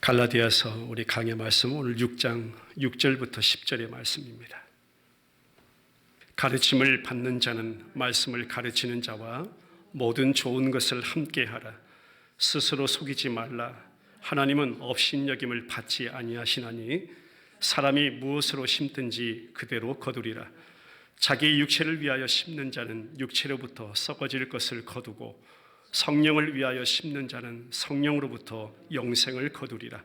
갈라디아서 우리 강의 말씀 오늘 6장 6절부터 10절의 말씀입니다. 가르침을 받는 자는 말씀을 가르치는 자와 모든 좋은 것을 함께하라. 스스로 속이지 말라. 하나님은 업신여김을 받지 아니하시나니 사람이 무엇으로 심든지 그대로 거두리라. 자기 육체를 위하여 심는 자는 육체로부터 썩어질 것을 거두고 성령을 위하여 심는 자는 성령으로부터 영생을 거두리라.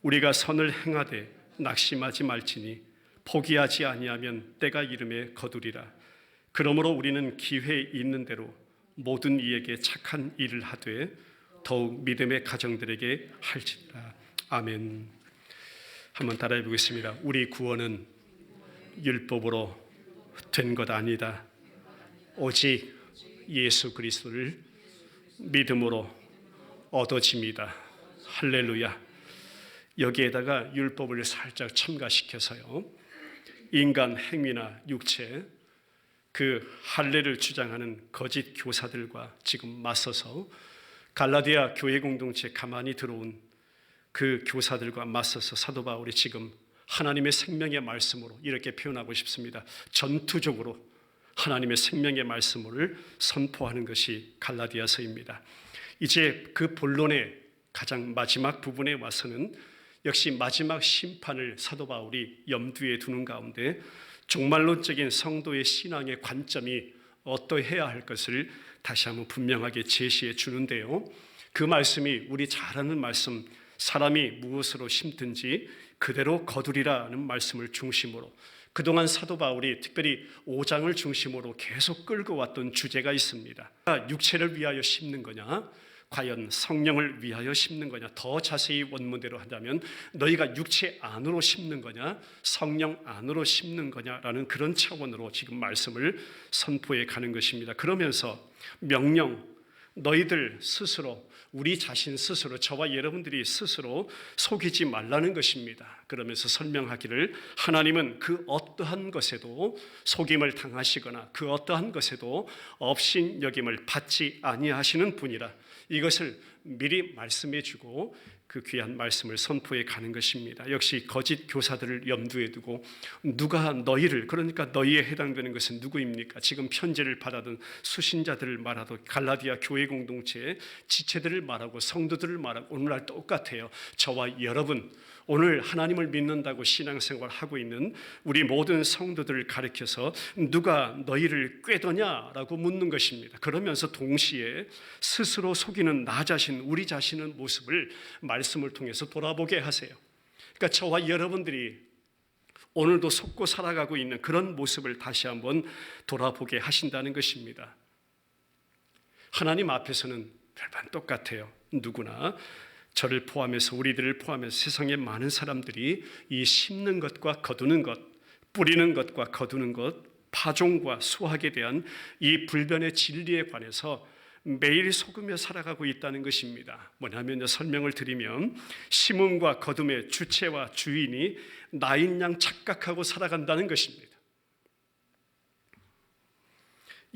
우리가 선을 행하되 낙심하지 말지니 포기하지 아니하면 때가 이름에 거두리라. 그러므로 우리는 기회 있는 대로 모든 이에게 착한 일을 하되 더욱 믿음의 가정들에게 할지니라. 아멘. 한번 따라해 보겠습니다. 우리 구원은 율법으로 된 것 아니다. 오직 예수 그리스도를 믿음으로 얻어집니다. 할렐루야. 여기에다가 율법을 살짝 첨가시켜서요, 인간 행위나 육체, 그 할례를 주장하는 거짓 교사들과 지금 맞서서 갈라디아 교회 공동체에 가만히 들어온 그 교사들과 맞서서 사도 바울이 지금 하나님의 생명의 말씀으로 이렇게 표현하고 싶습니다. 전투적으로 하나님의 생명의 말씀을 선포하는 것이 갈라디아서입니다. 이제 그 본론의 가장 마지막 부분에 와서는 역시 마지막 심판을 사도 바울이 염두에 두는 가운데 종말론적인 성도의 신앙의 관점이 어떠해야 할 것을 다시 한번 분명하게 제시해 주는데요, 그 말씀이 우리 잘 아는 말씀, 사람이 무엇으로 심든지 그대로 거두리라는 말씀을 중심으로 그동안 사도 바울이 특별히 5장을 중심으로 계속 끌고 왔던 주제가 있습니다. 육체를 위하여 심는 거냐, 과연 성령을 위하여 심는 거냐, 더 자세히 원문대로 한다면 너희가 육체 안으로 심는 거냐, 성령 안으로 심는 거냐라는 그런 차원으로 지금 말씀을 선포해 가는 것입니다. 그러면서 명령, 너희들 스스로, 우리 자신 스스로, 저와 여러분들이 스스로 속이지 말라는 것입니다. 그러면서 설명하기를 하나님은 그 어떠한 것에도 속임을 당하시거나 그 어떠한 것에도 업신여김을 받지 아니하시는 분이라, 이것을 미리 말씀해 주고 그 귀한 말씀을 선포해 가는 것입니다. 역시 거짓 교사들을 염두에 두고 누가 너희를, 그러니까 너희에 해당되는 것은 누구입니까? 지금 편지를 받아든 수신자들을 말하고 갈라디아 교회 공동체의 지체들을 말하고 성도들을 말하고 오늘날 똑같아요. 저와 여러분, 오늘 하나님을 믿는다고 신앙생활을 하고 있는 우리 모든 성도들을 가리켜서 누가 너희를 꾀더냐라고 묻는 것입니다. 그러면서 동시에 스스로 속이는 나 자신, 우리 자신의 모습을 말씀을 통해서 돌아보게 하세요. 그러니까 저와 여러분들이 오늘도 속고 살아가고 있는 그런 모습을 다시 한번 돌아보게 하신다는 것입니다. 하나님 앞에서는 별반 똑같아요. 누구나 저를 포함해서, 우리들을 포함해서 세상의 많은 사람들이 이 심는 것과 거두는 것, 뿌리는 것과 거두는 것, 파종과 수확에 대한 이 불변의 진리에 관해서 매일 속으며 살아가고 있다는 것입니다. 뭐냐면 설명을 드리면 심음과 거둠의 주체와 주인이 나인 양 착각하고 살아간다는 것입니다.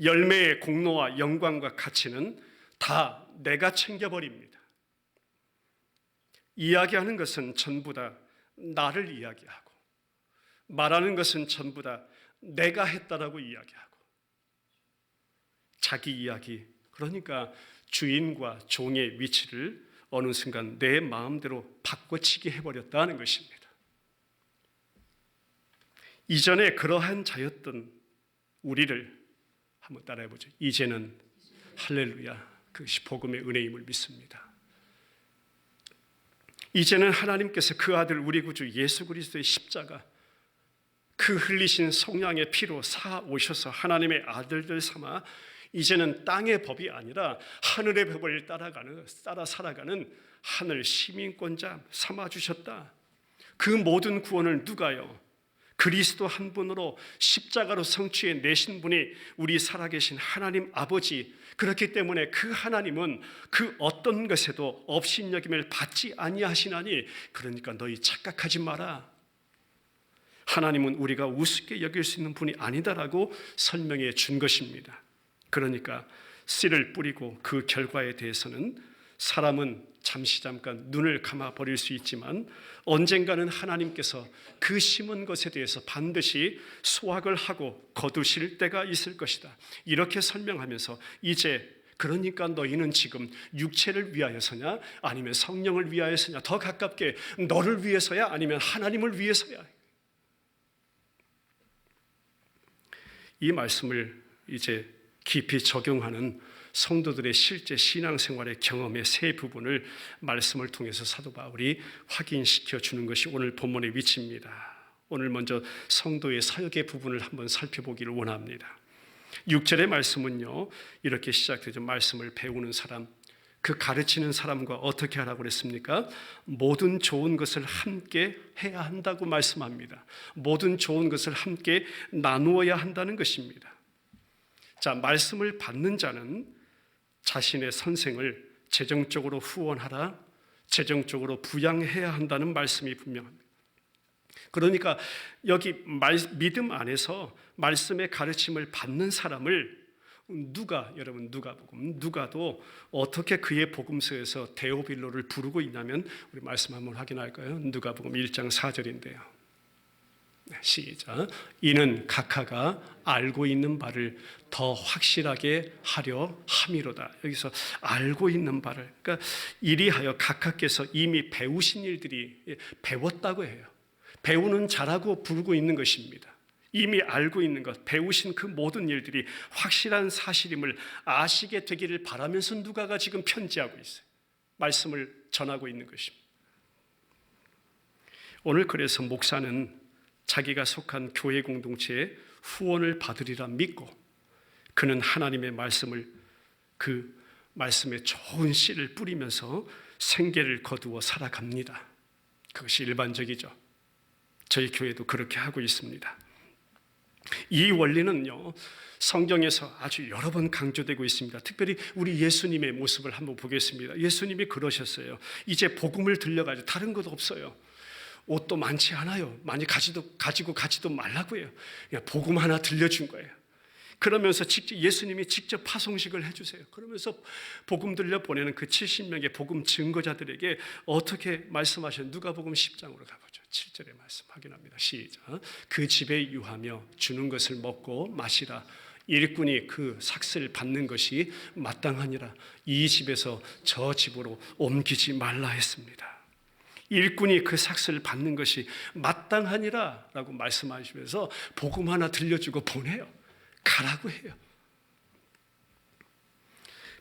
열매의 공로와 영광과 가치는 다 내가 챙겨버립니다. 이야기하는 것은 전부 다 나를 이야기하고, 말하는 것은 전부 다 내가 했다라고 이야기하고, 자기 이야기, 그러니까 주인과 종의 위치를 어느 순간 내 마음대로 바꿔치기 해버렸다는 것입니다. 이전에 그러한 자였던 우리를 한번 따라해보죠. 이제는 할렐루야, 그것이 복음의 은혜임을 믿습니다. 이제는 하나님께서 그 아들 우리 구주 예수 그리스도의 십자가, 그 흘리신 성령의 피로 사 오셔서 하나님의 아들들 삼아 이제는 땅의 법이 아니라 하늘의 법을 따라 살아가는 하늘 시민권자 삼아주셨다. 그 모든 구원을 누가요? 그리스도 한 분으로 십자가로 성취해 내신 분이 우리 살아계신 하나님 아버지. 그렇기 때문에 그 하나님은 그 어떤 것에도 업신여김을 받지 아니하시나니, 그러니까 너희 착각하지 마라. 하나님은 우리가 우습게 여길 수 있는 분이 아니다라고 설명해 준 것입니다. 그러니까 씨를 뿌리고 그 결과에 대해서는 사람은 잠깐 눈을 감아 버릴 수 있지만 언젠가는 하나님께서 그 심은 것에 대해서 반드시 수확을 하고 거두실 때가 있을 것이다. 이렇게 설명하면서 이제 그러니까 너희는 지금 육체를 위하여서냐 아니면 성령을 위하여서냐, 더 가깝게 너를 위해서야 아니면 하나님을 위해서야. 이 말씀을 이제 깊이 적용하는 성도들의 실제 신앙생활의 경험의 세 부분을 말씀을 통해서 사도 바울이 확인시켜 주는 것이 오늘 본문의 위치입니다. 오늘 먼저 성도의 사역의 부분을 한번 살펴보기를 원합니다. 6절의 말씀은요, 이렇게 시작되죠. 말씀을 배우는 사람, 그 가르치는 사람과 어떻게 하라고 그랬습니까? 모든 좋은 것을 함께 해야 한다고 말씀합니다. 모든 좋은 것을 함께 나누어야 한다는 것입니다. 자, 말씀을 받는 자는 자신의 선생을 재정적으로 후원하라, 재정적으로 부양해야 한다는 말씀이 분명합니다. 그러니까 여기 믿음 안에서 말씀의 가르침을 받는 사람을 여러분 누가도 어떻게 그의 복음서에서 데오빌로를 부르고 있냐면 우리 말씀 한번 확인할까요? 누가복음 1장 4절인데요. 시작. 이는 각하가 알고 있는 바를 더 확실하게 하려 함이로다. 여기서 알고 있는 바를, 그러니까 이리하여 각하께서 이미 배우신 일들이 배웠다고 해요. 배우는 자라고 부르고 있는 것입니다. 이미 알고 있는 것, 배우신 그 모든 일들이 확실한 사실임을 아시게 되기를 바라면서 누가가 지금 편지하고 있어요. 말씀을 전하고 있는 것입니다. 오늘 그래서 목사는 자기가 속한 교회 공동체에 후원을 받으리라 믿고 그는 하나님의 말씀을, 그 말씀에 좋은 씨를 뿌리면서 생계를 거두어 살아갑니다. 그것이 일반적이죠. 저희 교회도 그렇게 하고 있습니다. 이 원리는요, 성경에서 아주 여러 번 강조되고 있습니다. 특별히 우리 예수님의 모습을 한번 보겠습니다. 예수님이 그러셨어요. 이제 복음을 들려가지고 다른 것 없어요. 옷도 많지 않아요. 많이 가지고 가지도 말라고 해요. 그냥 복음 하나 들려준 거예요. 그러면서 예수님이 직접 파송식을 해주세요. 그러면서 복음 들려 보내는 그 70명의 복음 증거자들에게 어떻게 말씀하셨는지 누가복음 10장으로 가보죠. 7절의 말씀 확인합니다. 시작. 그 집에 유하며 주는 것을 먹고 마시라. 일꾼이 그 삭슬 받는 것이 마땅하니라. 이 집에서 저 집으로 옮기지 말라 했습니다. 일꾼이 그 삭슬 받는 것이 마땅하니라 라고 말씀하시면서 복음 하나 들려주고 보내요. 가라고 해요.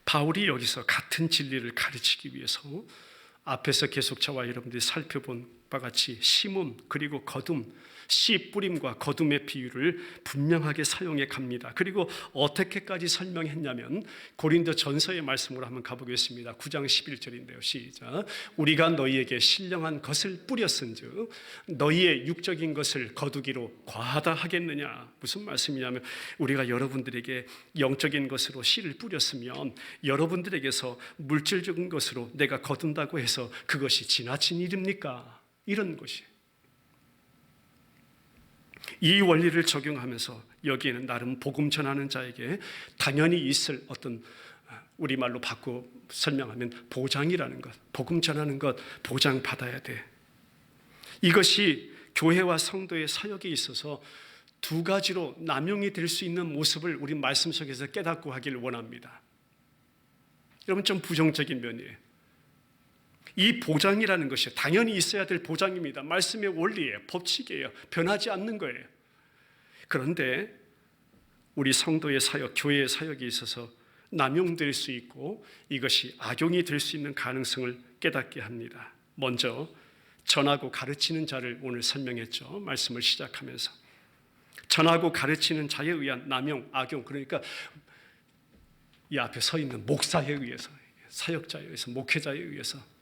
바울이 여기서 같은 진리를 가르치기 위해서 앞에서 계속 저와 여러분들이 살펴본 바와 같이 심음 그리고 거둠, 씨 뿌림과 거둠의 비유를 분명하게 사용해 갑니다. 그리고 어떻게까지 설명했냐면 고린도 전서의 말씀으로 한번 가보겠습니다. 9장 11절인데요. 시작. 우리가 너희에게 신령한 것을 뿌렸은즉 너희의 육적인 것을 거두기로 과하다 하겠느냐. 무슨 말씀이냐면 우리가 여러분들에게 영적인 것으로 씨를 뿌렸으면 여러분들에게서 물질적인 것으로 내가 거둔다고 해서 그것이 지나친 일입니까? 이런 것이. 이 원리를 적용하면서 여기에는 나름 복음 전하는 자에게 당연히 있을 어떤, 우리말로 바꿔 설명하면 보장이라는 것, 복음 전하는 것 보장받아야 돼. 이것이 교회와 성도의 사역에 있어서 두 가지로 남용이 될 수 있는 모습을 우리 말씀 속에서 깨닫고 하기를 원합니다. 여러분, 좀 부정적인 면이에요. 이 보장이라는 것이 당연히 있어야 될 보장입니다. 말씀의 원리예요. 법칙이에요. 변하지 않는 거예요. 그런데 우리 성도의 사역, 교회의 사역에 있어서 남용될 수 있고 이것이 악용이 될 수 있는 가능성을 깨닫게 합니다. 먼저 전하고 가르치는 자를 오늘 설명했죠. 말씀을 시작하면서 전하고 가르치는 자에 의한 남용, 악용, 그러니까 이 앞에 서 있는 목사에 의해서, 사역자에 의해서, 목회자에 의해서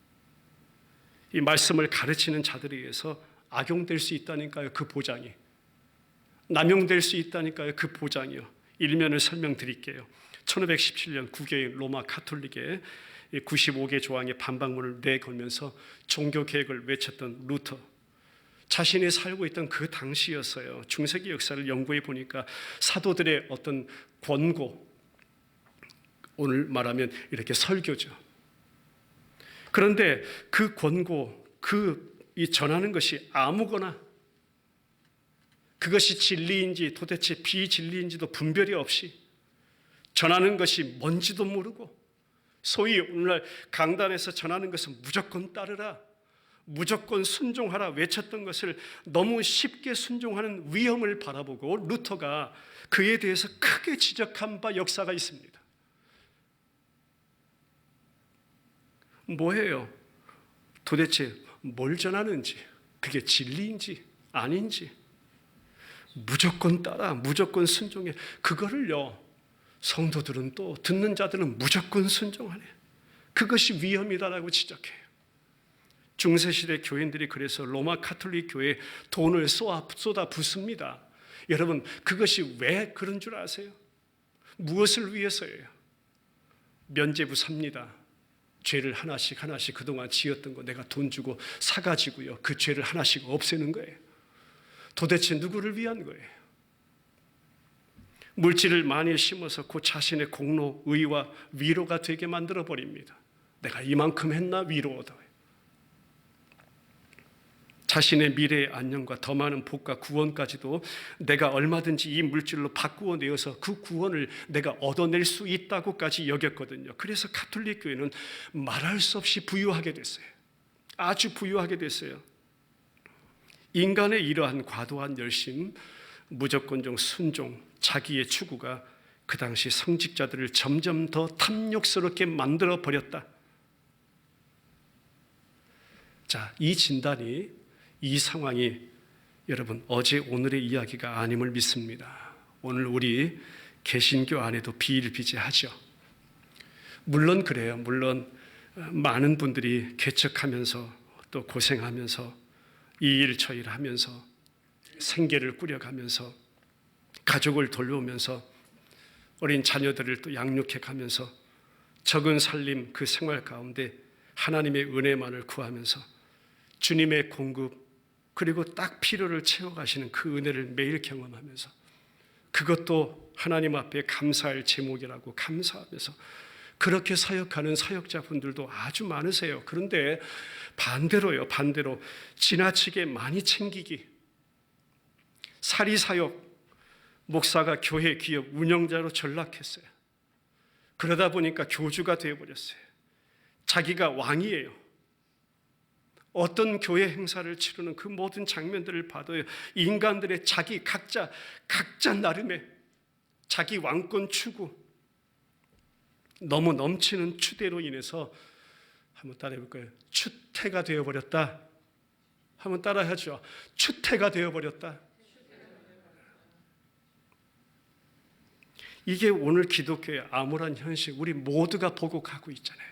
이 말씀을 가르치는 자들에 의해서 악용될 수 있다니까요. 그 보장이. 남용될 수 있다니까요. 그 보장이요. 일면을 설명드릴게요. 1517년 국외 로마 가톨릭의 95개 조항의 반박문을 내걸면서 종교개혁을 외쳤던 루터. 자신이 살고 있던 그 당시였어요. 중세기 역사를 연구해 보니까 사도들의 어떤 권고, 오늘 말하면 이렇게 설교죠. 그런데 그 권고, 이 전하는 것이 아무거나 그것이 진리인지 도대체 비진리인지도 분별이 없이 전하는 것이 뭔지도 모르고 소위 오늘날 강단에서 전하는 것은 무조건 따르라, 무조건 순종하라 외쳤던 것을 너무 쉽게 순종하는 위험을 바라보고 루터가 그에 대해서 크게 지적한 바 역사가 있습니다. 뭐예요? 도대체 뭘 전하는지, 그게 진리인지 아닌지 무조건 따라, 무조건 순종해. 그거를요, 성도들은 또 듣는 자들은 무조건 순종하네. 그것이 위험이다라고 지적해요. 중세시대 교인들이 그래서 로마 가톨릭 교회에 돈을 쏟아 붓습니다. 여러분, 그것이 왜 그런 줄 아세요? 무엇을 위해서예요? 면죄부 삽니다. 죄를 하나씩 그동안 지었던 거 내가 돈 주고 사가지고요, 그 죄를 하나씩 없애는 거예요. 도대체 누구를 위한 거예요? 물질을 많이 심어서 그 자신의 공로, 의와 위로가 되게 만들어 버립니다. 내가 이만큼 했나 위로 얻어요. 자신의 미래의 안녕과 더 많은 복과 구원까지도 내가 얼마든지 이 물질로 바꾸어 내어서 그 구원을 내가 얻어낼 수 있다고까지 여겼거든요. 그래서 가톨릭 교회는 말할 수 없이 부유하게 됐어요. 아주 부유하게 됐어요. 인간의 이러한 과도한 열심, 무조건적 순종, 자기의 추구가 그 당시 성직자들을 점점 더 탐욕스럽게 만들어 버렸다. 자, 이 진단이, 이 상황이 여러분 어제 오늘의 이야기가 아님을 믿습니다. 오늘 우리 개신교 안에도 비일비재하죠. 물론 그래요. 물론 많은 분들이 개척하면서 또 고생하면서 이 일 저 일 하면서 생계를 꾸려가면서 가족을 돌보면서 어린 자녀들을 또 양육해 가면서 적은 살림 그 생활 가운데 하나님의 은혜만을 구하면서 주님의 공급 그리고 딱 필요를 채워가시는 그 은혜를 매일 경험하면서 그것도 하나님 앞에 감사할 제목이라고 감사하면서 그렇게 사역하는 사역자분들도 아주 많으세요. 그런데 반대로 지나치게 많이 챙기기, 사리사욕, 목사가 교회 기업 운영자로 전락했어요. 그러다 보니까 교주가 되어버렸어요. 자기가 왕이에요. 어떤 교회 행사를 치르는 그 모든 장면들을 봐도 인간들의 자기 각자 나름의 자기 왕권 추구, 너무 넘치는 추대로 인해서 한번 따라해 볼까요? 추태가 되어버렸다. 한번 따라하죠. 추태가 되어버렸다. 이게 오늘 기독교의 암울한 현실, 우리 모두가 보고 가고 있잖아요.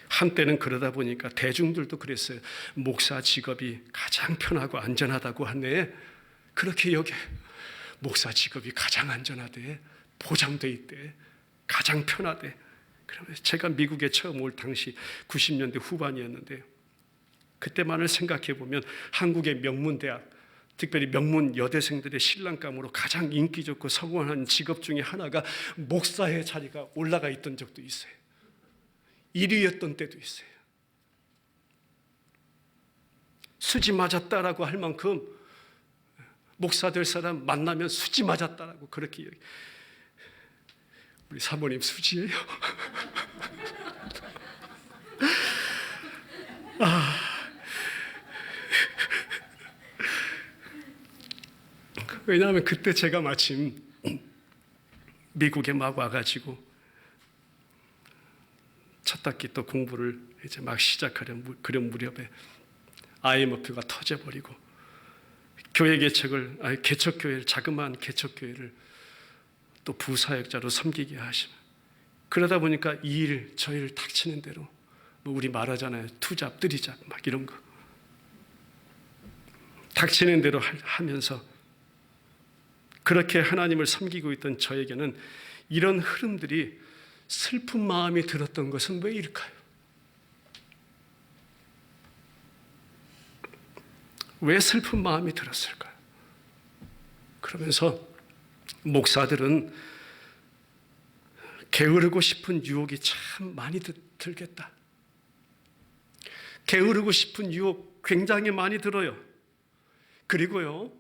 한때는 그러다 보니까 대중들도 그랬어요. 목사 직업이 가장 편하고 안전하다고 하네. 그렇게 여겨. 목사 직업이 가장 안전하대, 보장돼 있대, 가장 편하대. 그러면서 제가 미국에 처음 올 당시 90년대 후반이었는데요. 그때만을 생각해 보면 한국의 명문대학, 특별히 명문 여대생들의 신랑감으로 가장 인기 좋고 성공한 직업 중에 하나가 목사의 자리가 올라가 있던 적도 있어요. 1위였던 때도 있어요. 수지 맞았다라고 할 만큼 목사 될 사람 만나면 수지 맞았다라고 그렇게 얘기. 우리 사모님 수지예요. 왜냐하면 그때 제가 마침 미국에 막 와가지고 첫 학기 또 공부를 이제 막 시작하려는 그런 무렵에 IMF가 터져버리고 교회 개척교회를 자그마한 개척교회를 또 부사역자로 섬기게 하시면 그러다 보니까 이 일 저 일 닥치는 대로 뭐 우리 말하잖아요. 투잡, 뜨리잡 막 이런 거 닥치는 대로 하면서 그렇게 하나님을 섬기고 있던 저에게는 이런 흐름들이 슬픈 마음이 들었던 것은 왜일까요? 왜 슬픈 마음이 들었을까요? 그러면서 목사들은 게으르고 싶은 유혹이 참 많이 들겠다. 게으르고 싶은 유혹 굉장히 많이 들어요. 그리고요,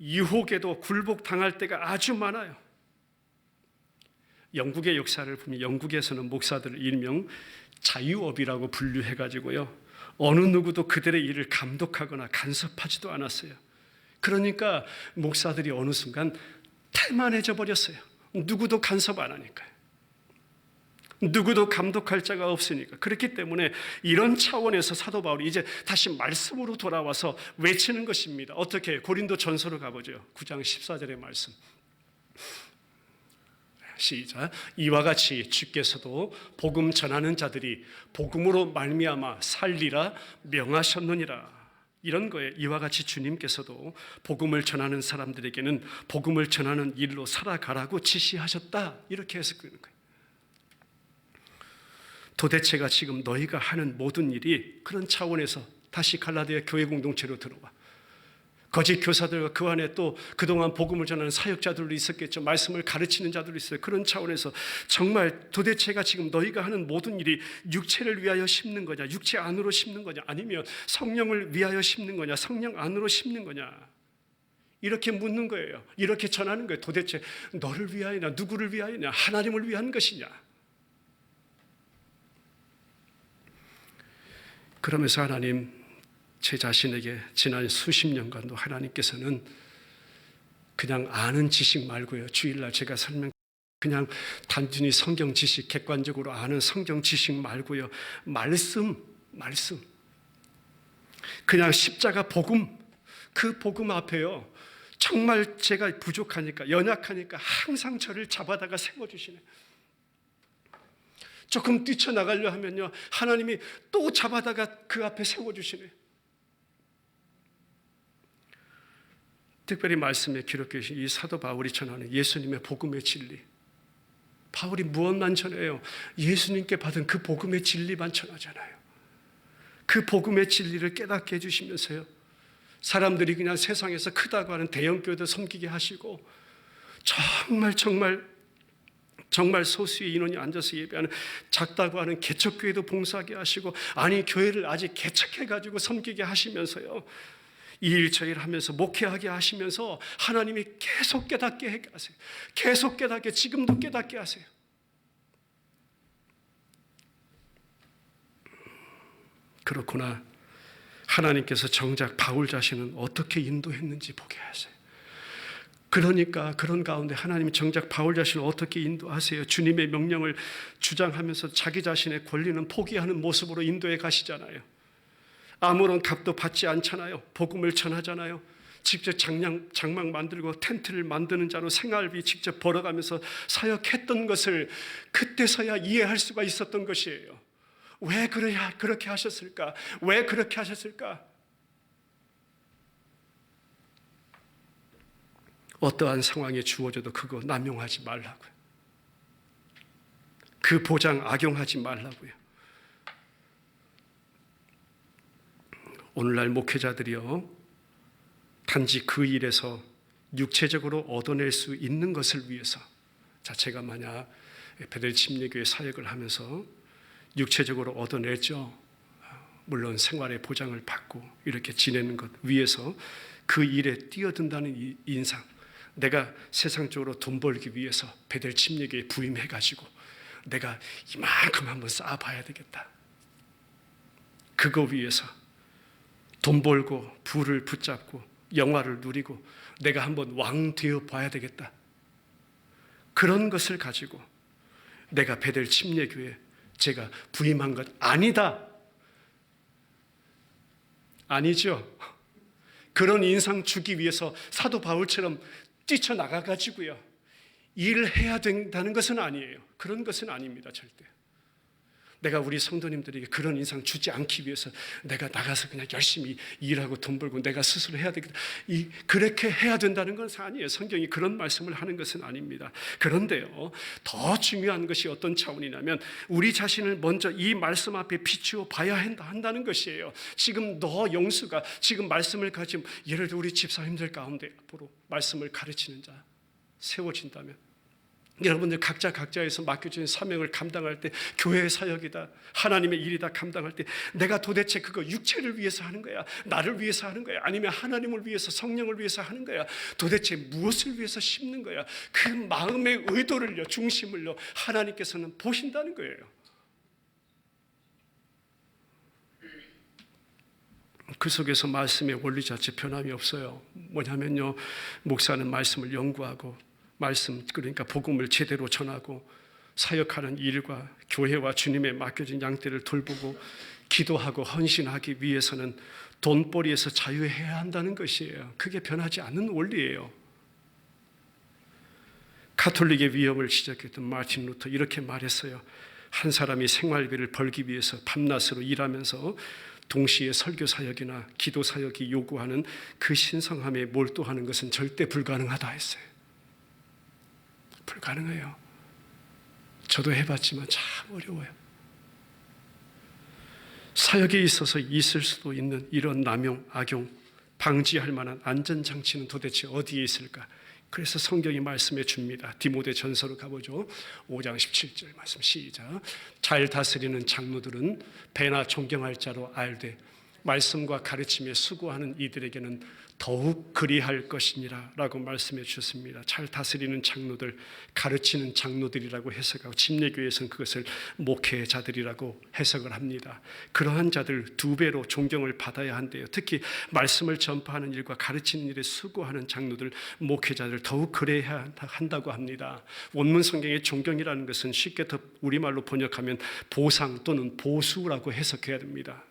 유혹에도 굴복당할 때가 아주 많아요. 영국의 역사를 보면 영국에서는 목사들을 일명 자유업이라고 분류해가지고요, 어느 누구도 그들의 일을 감독하거나 간섭하지도 않았어요. 그러니까 목사들이 어느 순간 태만해져 버렸어요. 누구도 간섭 안 하니까요. 누구도 감독할 자가 없으니까. 그렇기 때문에 이런 차원에서 사도 바울이 이제 다시 말씀으로 돌아와서 외치는 것입니다. 어떻게? 고린도 전서로 가보죠. 9장 14절의 말씀. 시작. 이와 같이 주께서도 복음 전하는 자들이 복음으로 말미암아 살리라 명하셨느니라. 이런 거에 이와 같이 주님께서도 복음을 전하는 사람들에게는 복음을 전하는 일로 살아가라고 지시하셨다. 이렇게 해석되는 거예요. 도대체가 지금 너희가 하는 모든 일이 그런 차원에서 다시 갈라디아 교회 공동체로 들어와. 거짓 교사들과 그 안에 또 그동안 복음을 전하는 사역자들도 있었겠죠. 말씀을 가르치는 자들도 있어요. 그런 차원에서 정말 도대체가 지금 너희가 하는 모든 일이 육체를 위하여 심는 거냐, 육체 안으로 심는 거냐, 아니면 성령을 위하여 심는 거냐, 성령 안으로 심는 거냐, 이렇게 묻는 거예요. 이렇게 전하는 거예요. 도대체 너를 위하여냐, 누구를 위하여냐, 하나님을 위한 것이냐. 그러면서 하나님, 제 자신에게 지난 수십 년간도 하나님께서는 그냥 아는 지식 말고요, 주일날 제가 그냥 단순히 성경 지식, 객관적으로 아는 성경 지식 말고요, 말씀, 그냥 십자가 복음, 그 복음 앞에요, 정말 제가 부족하니까, 연약하니까 항상 저를 잡아다가 세워주시네. 조금 뛰쳐나가려 하면요, 하나님이 또 잡아다가 그 앞에 세워주시네. 특별히 말씀에 기록되어 계신 이 사도 바울이 전하는 예수님의 복음의 진리. 바울이 무엇만 전해요? 예수님께 받은 그 복음의 진리만 전하잖아요. 그 복음의 진리를 깨닫게 해주시면서요, 사람들이 그냥 세상에서 크다고 하는 대형교회도 섬기게 하시고, 정말 소수의 인원이 앉아서 예배하는 작다고 하는 개척교회도 봉사하게 하시고, 아니 교회를 아직 개척해가지고 섬기게 하시면서요, 이 일 저 일 하면서 목회하게 하시면서 하나님이 계속 깨닫게 하세요. 계속 깨닫게, 지금도 깨닫게 하세요. 그렇구나. 하나님께서 정작 바울 자신은 어떻게 인도했는지 보게 하세요. 그러니까 그런 가운데 하나님이 정작 바울 자신을 어떻게 인도하세요? 주님의 명령을 주장하면서 자기 자신의 권리는 포기하는 모습으로 인도해 가시잖아요. 아무런 값도 받지 않잖아요. 복음을 전하잖아요. 직접 장막 만들고 텐트를 만드는 자로 생활비 직접 벌어가면서 사역했던 것을 그때서야 이해할 수가 있었던 것이에요. 왜 그렇게 하셨을까? 왜 그렇게 하셨을까? 어떠한 상황에 주어져도 그거 남용하지 말라고요. 그 보장 악용하지 말라고요. 오늘날 목회자들이요, 단지 그 일에서 육체적으로 얻어낼 수 있는 것을 위해서, 자, 제가 만약 베델 침례교회 사역을 하면서 육체적으로 얻어내죠. 물론 생활의 보장을 받고 이렇게 지내는 것 위해서 그 일에 뛰어든다는 이 인상, 내가 세상적으로 돈 벌기 위해서 베델 침례교회에 부임해가지고 내가 이만큼 한번 쌓아봐야 되겠다. 그거 위해서 돈 벌고 부를 붙잡고 영화를 누리고 내가 한번 왕 되어 봐야 되겠다. 그런 것을 가지고 내가 베델 침례교회 제가 부임한 것 아니다. 아니죠. 그런 인상 주기 위해서 사도 바울처럼 뛰쳐나가가지고요, 일을 해야 된다는 것은 아니에요. 그런 것은 아닙니다. 절대. 내가 우리 성도님들에게 그런 인상 주지 않기 위해서 내가 나가서 그냥 열심히 일하고 돈 벌고 내가 스스로 해야 되겠다, 그렇게 해야 된다는 것은 아니에요. 성경이 그런 말씀을 하는 것은 아닙니다. 그런데요, 더 중요한 것이 어떤 차원이냐면 우리 자신을 먼저 이 말씀 앞에 비추어 봐야 한다는 것이에요. 지금 너 영수가 지금 말씀을 가지고, 예를 들어 우리 집사님들 가운데 앞으로 말씀을 가르치는 자 세워진다면 여러분들 각자에서 맡겨진 사명을 감당할 때 교회의 사역이다, 하나님의 일이다 감당할 때 내가 도대체 그거 육체를 위해서 하는 거야, 나를 위해서 하는 거야, 아니면 하나님을 위해서, 성령을 위해서 하는 거야, 도대체 무엇을 위해서 심는 거야, 그 마음의 의도를요, 중심을요, 하나님께서는 보신다는 거예요. 그 속에서 말씀의 원리 자체 변함이 없어요. 뭐냐면요, 목사는 말씀을 연구하고 말씀, 그러니까 복음을 제대로 전하고 사역하는 일과 교회와 주님의 맡겨진 양떼를 돌보고 기도하고 헌신하기 위해서는 돈벌이에서 자유해야 한다는 것이에요. 그게 변하지 않는 원리예요. 가톨릭의 위험을 지적했던 마틴 루터 이렇게 말했어요. 한 사람이 생활비를 벌기 위해서 밤낮으로 일하면서 동시에 설교 사역이나 기도 사역이 요구하는 그 신성함에 몰두하는 것은 절대 불가능하다 했어요. 불가능해요. 저도 해봤지만 참 어려워요. 사역에 있어서 있을 수도 있는 이런 남용, 악용, 방지할 만한 안전장치는 도대체 어디에 있을까? 그래서 성경이 말씀해 줍니다. 디모데 전서로 가보죠. 5장 17절 말씀 시작. 잘 다스리는 장로들은 배나 존경할 자로 알되 말씀과 가르침에 수고하는 이들에게는 더욱 그리할 것이니라 라고 말씀해 주셨습니다. 잘 다스리는 장로들, 가르치는 장로들이라고 해석하고 침례교회에서는 그것을 목회자들이라고 해석을 합니다. 그러한 자들 2배로 존경을 받아야 한대요. 특히 말씀을 전파하는 일과 가르치는 일에 수고하는 장로들, 목회자들 더욱 그래야 한다고 합니다. 원문 성경의 존경이라는 것은 쉽게 더 우리말로 번역하면 보상 또는 보수라고 해석해야 됩니다.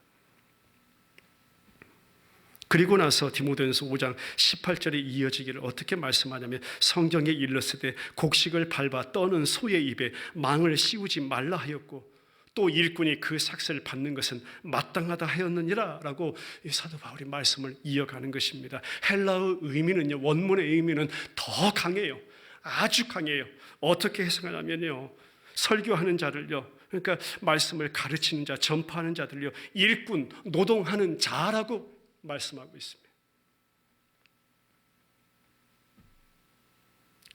그리고 나서 디모데전서 5장 18절에 이어지기를 어떻게 말씀하냐면 성경에 일렀으되 곡식을 밟아 떠는 소의 입에 망을 씌우지 말라 하였고 또 일꾼이 그 삭슬을 받는 것은 마땅하다 하였느니라 라고 사도 바울이 말씀을 이어가는 것입니다. 헬라어 의미는요, 원문의 의미는 더 강해요. 아주 강해요. 어떻게 해석하냐면요, 설교하는 자를요, 그러니까 말씀을 가르치는 자, 전파하는 자들요, 일꾼, 노동하는 자라고 말씀하고 있습니다.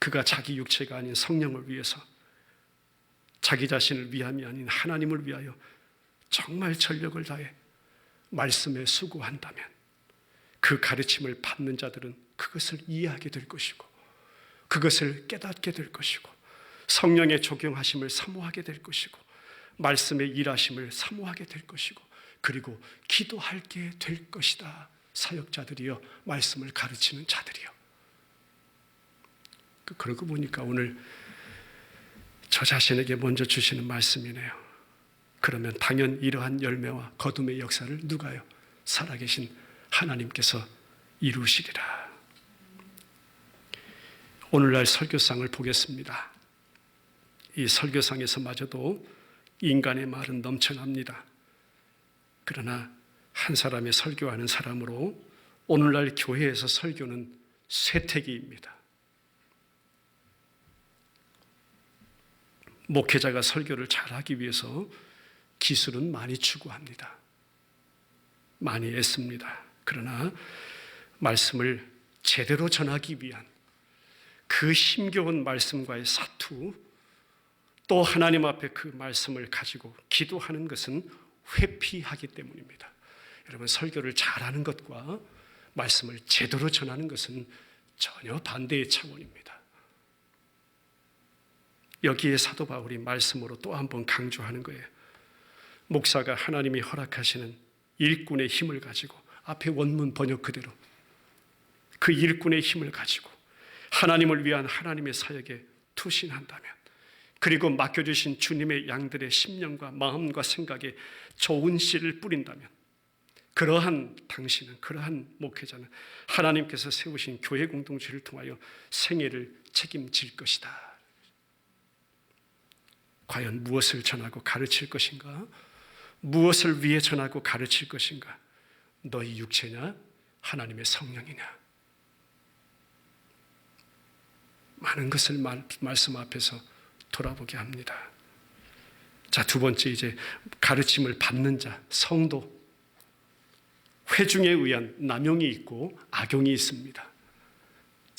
그가 자기 육체가 아닌 성령을 위해서, 자기 자신을 위함이 아닌 하나님을 위하여 정말 전력을 다해 말씀에 수고한다면 그 가르침을 받는 자들은 그것을 이해하게 될 것이고 그것을 깨닫게 될 것이고 성령의 적용하심을 사모하게 될 것이고 말씀의 일하심을 사모하게 될 것이고 그리고 기도하게 될 것이다. 사역자들이요, 말씀을 가르치는 자들이요. 그러고 보니까 오늘 저 자신에게 먼저 주시는 말씀이네요. 그러면 당연 이러한 열매와 거둠의 역사를 누가요? 살아계신 하나님께서 이루시리라. 오늘날 설교상을 보겠습니다. 이 설교상에서마저도 인간의 말은 넘쳐납니다. 그러나 한 사람의 설교하는 사람으로 오늘날 교회에서 설교는 쇠퇴기입니다. 목회자가 설교를 잘하기 위해서 기술은 많이 추구합니다. 많이 애씁니다. 그러나 말씀을 제대로 전하기 위한 그 힘겨운 말씀과의 사투, 또 하나님 앞에 그 말씀을 가지고 기도하는 것은 회피하기 때문입니다. 여러분, 설교를 잘하는 것과 말씀을 제대로 전하는 것은 전혀 반대의 차원입니다. 여기에 사도 바울이 말씀으로 또 한 번 강조하는 거예요. 목사가 하나님이 허락하시는 일꾼의 힘을 가지고, 앞에 원문 번역 그대로 그 일꾼의 힘을 가지고 하나님을 위한 하나님의 사역에 투신한다면, 그리고 맡겨주신 주님의 양들의 심령과 마음과 생각에 좋은 씨를 뿌린다면, 그러한 당신은, 그러한 목회자는 하나님께서 세우신 교회 공동체를 통하여 생애를 책임질 것이다. 과연 무엇을 전하고 가르칠 것인가? 무엇을 위해 전하고 가르칠 것인가? 너희 육체냐? 하나님의 성령이냐? 많은 것을 말씀 앞에서 돌아보게 합니다. 자, 두 번째, 이제 가르침을 받는 자, 성도. 회중에 의한 남용이 있고 악용이 있습니다.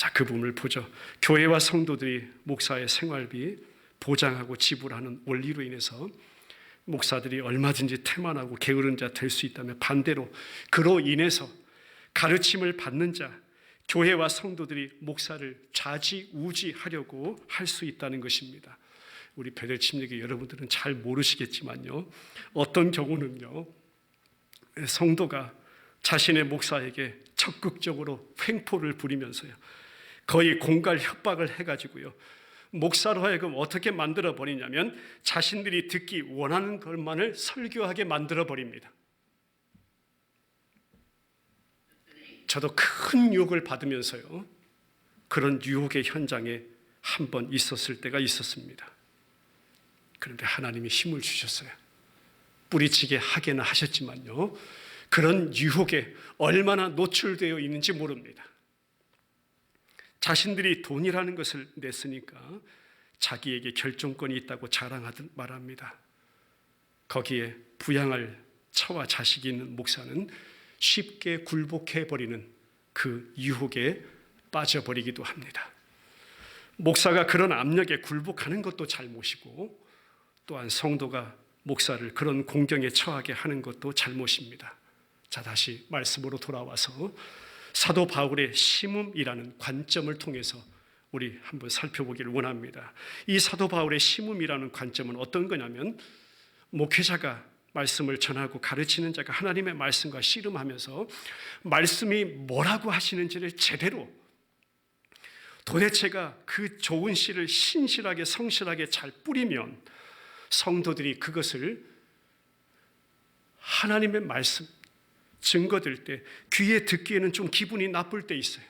자, 그 부분을 보죠. 교회와 성도들이 목사의 생활비 보장하고 지불하는 원리로 인해서 목사들이 얼마든지 태만하고 게으른 자 될 수 있다면, 반대로 그로 인해서 가르침을 받는 자, 교회와 성도들이 목사를 좌지우지하려고 할 수 있다는 것입니다. 우리 베델 침례교 여러분들은 잘 모르시겠지만요, 어떤 경우는요, 성도가 자신의 목사에게 적극적으로 횡포를 부리면서요, 거의 공갈 협박을 해가지고요, 목사로 하여금 어떻게 만들어 버리냐면 자신들이 듣기 원하는 것만을 설교하게 만들어 버립니다. 저도 큰 유혹을 받으면서요, 그런 유혹의 현장에 한 번 있었을 때가 있었습니다. 그런데 하나님이 힘을 주셨어요. 뿌리치게 하게는 하셨지만요, 그런 유혹에 얼마나 노출되어 있는지 모릅니다. 자신들이 돈이라는 것을 냈으니까 자기에게 결정권이 있다고 자랑하듯 말합니다. 거기에 부양할 처와 자식이 있는 목사는 쉽게 굴복해버리는 그 유혹에 빠져버리기도 합니다. 목사가 그런 압력에 굴복하는 것도 잘못이고, 또한 성도가 목사를 그런 공경에 처하게 하는 것도 잘못입니다. 자, 다시 말씀으로 돌아와서 사도 바울의 심음이라는 관점을 통해서 우리 한번 살펴보기를 원합니다. 이 사도 바울의 심음이라는 관점은 어떤 거냐면, 목회자가 말씀을 전하고 가르치는 자가 하나님의 말씀과 씨름하면서 말씀이 뭐라고 하시는지를 제대로, 도대체가 그 좋은 씨를 신실하게 성실하게 잘 뿌리면 성도들이 그것을 하나님의 말씀 증거될 때 귀에 듣기에는 좀 기분이 나쁠 때 있어요.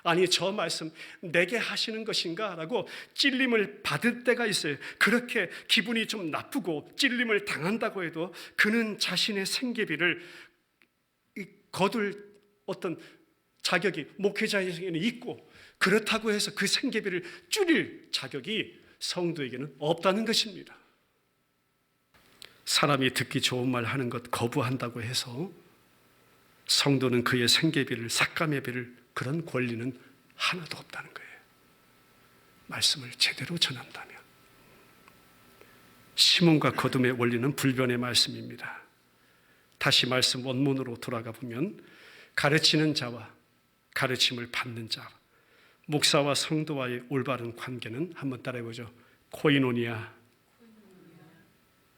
아니, 저 말씀 내게 하시는 것인가? 라고 찔림을 받을 때가 있어요. 그렇게 기분이 좀 나쁘고 찔림을 당한다고 해도 그는 자신의 생계비를 거둘 어떤 자격이 목회자에게는 있고, 그렇다고 해서 그 생계비를 줄일 자격이 성도에게는 없다는 것입니다. 사람이 듣기 좋은 말 하는 것 거부한다고 해서 성도는 그의 생계비를 삭감해버릴 그런 권리는 하나도 없다는 거예요. 말씀을 제대로 전한다면. 심음과 거둠의 원리는 불변의 말씀입니다. 다시 말씀 원문으로 돌아가 보면, 가르치는 자와 가르침을 받는 자, 목사와 성도와의 올바른 관계는 한번 따라해보죠. 코이노니아.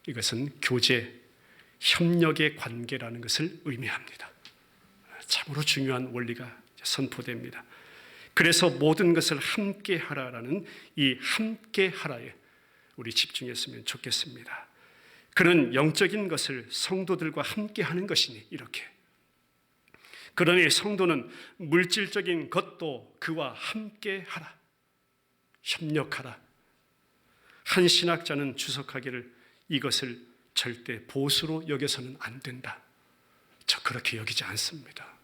이것은 교제, 협력의 관계라는 것을 의미합니다. 참으로 중요한 원리가 선포됩니다. 그래서 모든 것을 함께 하라라는 이 함께 하라에 우리 집중했으면 좋겠습니다. 그는 영적인 것을 성도들과 함께 하는 것이니 이렇게. 그러니 성도는 물질적인 것도 그와 함께 하라. 협력하라. 한 신학자는 주석하기를 이것을 절대 보수로 여겨서는 안 된다. 저 그렇게 여기지 않습니다.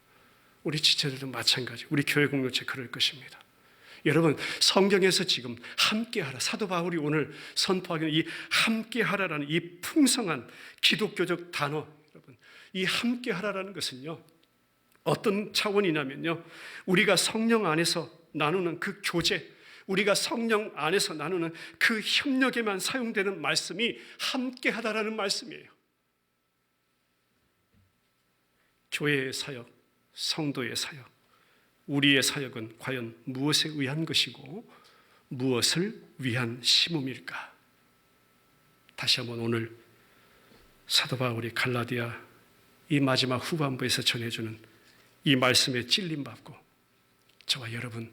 우리 지체들도 마찬가지, 우리 교회 공동체 그럴 것입니다. 여러분, 성경에서 지금 함께하라, 사도 바울이 오늘 선포하기는 이 함께하라라는 이 풍성한 기독교적 단어, 여러분, 이 함께하라라는 것은요, 어떤 차원이냐면요, 우리가 성령 안에서 나누는 그 교제, 우리가 성령 안에서 나누는 그 협력에만 사용되는 말씀이 함께하다라는 말씀이에요. 교회의 사역, 성도의 사역, 우리의 사역은 과연 무엇에 의한 것이고 무엇을 위한 심음일까? 다시 한번 오늘 사도 바울이 갈라디아 이 마지막 후반부에서 전해주는 이 말씀에 찔림받고 저와 여러분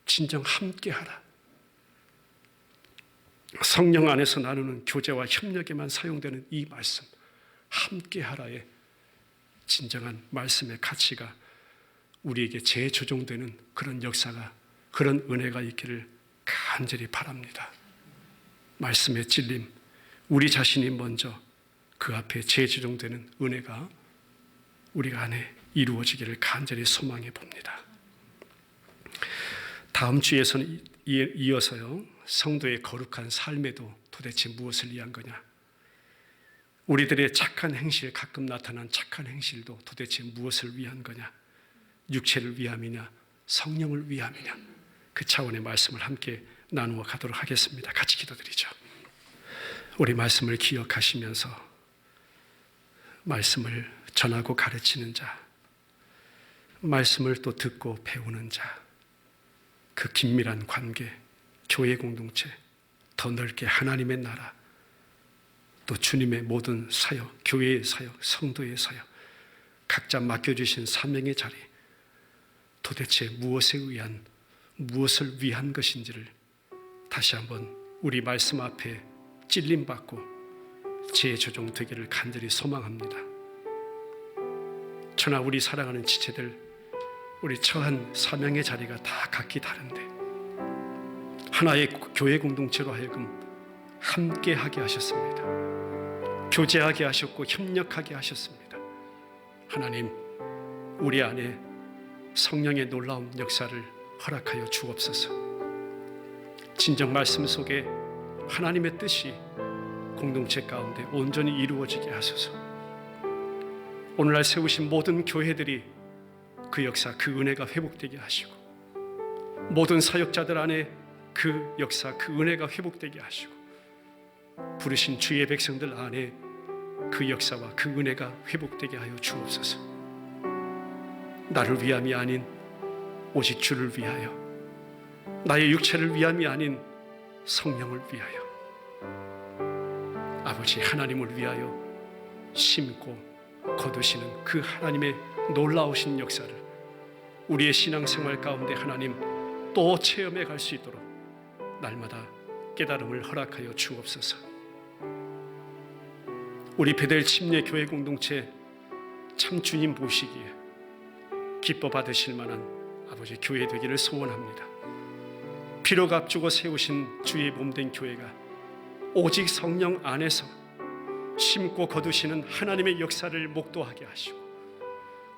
진정 함께하라. 성령 안에서 나누는 교제와 협력에만 사용되는 이 말씀, 함께하라의 진정한 말씀의 가치가 우리에게 재조정되는 그런 역사가, 그런 은혜가 있기를 간절히 바랍니다. 말씀의 찔림, 우리 자신이 먼저 그 앞에 재조정되는 은혜가 우리 안에 이루어지기를 간절히 소망해 봅니다. 다음 주에서는 이어서요, 성도의 거룩한 삶에도 도대체 무엇을 위한 거냐? 우리들의 착한 행실, 가끔 나타난 착한 행실도 도대체 무엇을 위한 거냐? 육체를 위함이냐? 성령을 위함이냐? 그 차원의 말씀을 함께 나누어 가도록 하겠습니다. 같이 기도드리죠. 우리 말씀을 기억하시면서 말씀을 전하고 가르치는 자, 말씀을 또 듣고 배우는 자, 그 긴밀한 관계, 교회 공동체, 더 넓게 하나님의 나라, 또 주님의 모든 사역, 교회의 사역, 성도의 사역, 각자 맡겨주신 사명의 자리, 도대체 무엇을 위한 것인지를 다시 한번 우리 말씀 앞에 찔림받고 재조정 되기를 간절히 소망합니다. 저나 우리 사랑하는 지체들, 우리 처한 사명의 자리가 다 각기 다른데 하나의 교회 공동체로 하여금 함께하게 하셨습니다. 교제하게 하셨고 협력하게 하셨습니다. 하나님, 우리 안에 성령의 놀라운 역사를 허락하여 주옵소서. 진정 말씀 속에 하나님의 뜻이 공동체 가운데 온전히 이루어지게 하소서. 오늘날 세우신 모든 교회들이 그 역사, 그 은혜가 회복되게 하시고, 모든 사역자들 안에 그 역사, 그 은혜가 회복되게 하시고, 부르신 주의 백성들 안에 그 역사와 그 은혜가 회복되게 하여 주옵소서. 나를 위함이 아닌 오직 주를 위하여, 나의 육체를 위함이 아닌 성령을 위하여, 아버지 하나님을 위하여 심고 거두시는 그 하나님의 놀라우신 역사를 우리의 신앙생활 가운데 하나님 또 체험해 갈 수 있도록 날마다 깨달음을 허락하여 주옵소서. 우리 베델 침례 교회 공동체 참 주님 보시기에 기뻐 받으실 만한 아버지 교회 되기를 소원합니다. 피로 값주고 세우신 주의 몸된 교회가 오직 성령 안에서 심고 거두시는 하나님의 역사를 목도하게 하시고,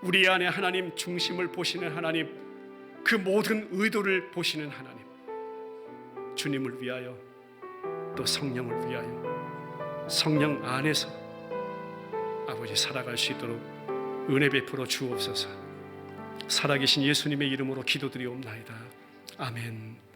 우리 안에 하나님 중심을 보시는 하나님, 그 모든 의도를 보시는 하나님, 주님을 위하여 또 성령을 위하여 성령 안에서 아버지 살아갈 수 있도록 은혜 베풀어 주옵소서. 살아계신 예수님의 이름으로 기도드리옵나이다. 아멘.